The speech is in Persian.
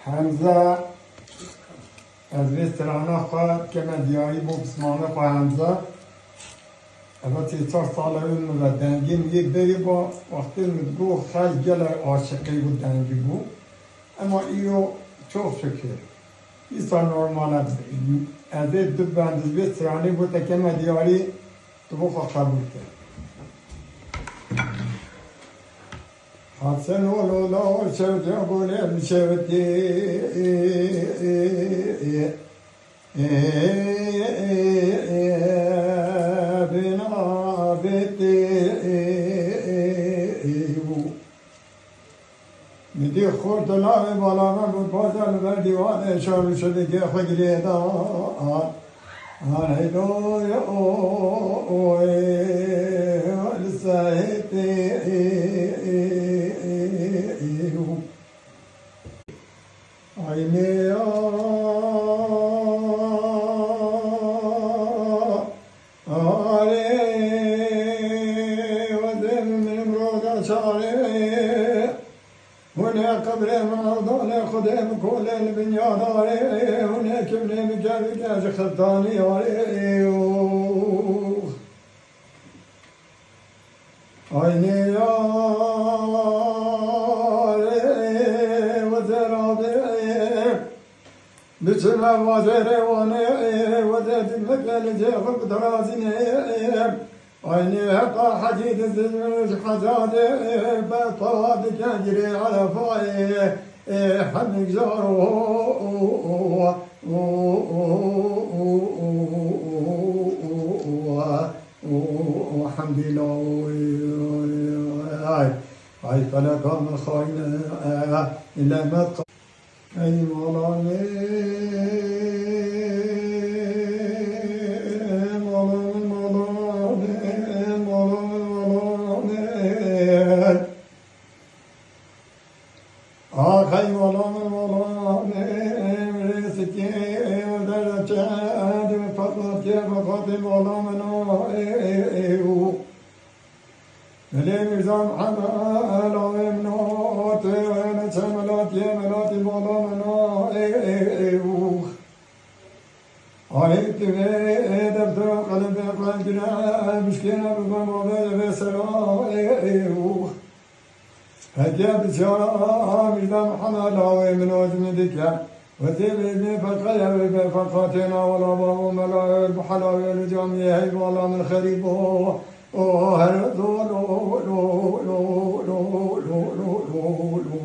حمزه از وسترانه خواهد که من دیاری با بسمانه خواه حمزه البته 4 ساله اون و دنگی میگه بری با وقتی مدگو خیلی گل عاشقی بود دنگی بود اما ایو چوف شکر ایسا نورمال از دو بند وسترانی بود که من دیاری تو بخوا قبول کرد حسن ولولا شوت يقول بشوتي بنا بيتي میدی خورد نام بالا من بود بازل بر دیوان اشاره شده که خگری داد آنه دوی اوی لسایتی عینی آره و دل من مراد شاره هنا قبر من أوضان خدام كل البنيان عليه هنا كبني مجابك خلطاني عليه عيني يا وزرابي بسمع وزري واني وزاد المكان جاف بدرازيني عيني هقى حديد الزمج حزاد بطاد تجري على فاي حمق زاره وحمد الله هاي فلك ما خاين إلا ما أي مولانا آخی مولانا رسکی در چند فقط که فقط مولانا ملی میزان حمل و امنات نچه ملاتی ملاتی مولانا آیت و دفتر قلب قلب جناب مشکینه بگم و به سلام هديا بسيارة مجدام حمالا ومن وزن ديكا وتبني فالقيا فالقاتنا والأبا ملا البحلا والجامية هيب والله من خريبه هرزو لو لو لو لو لو لو لو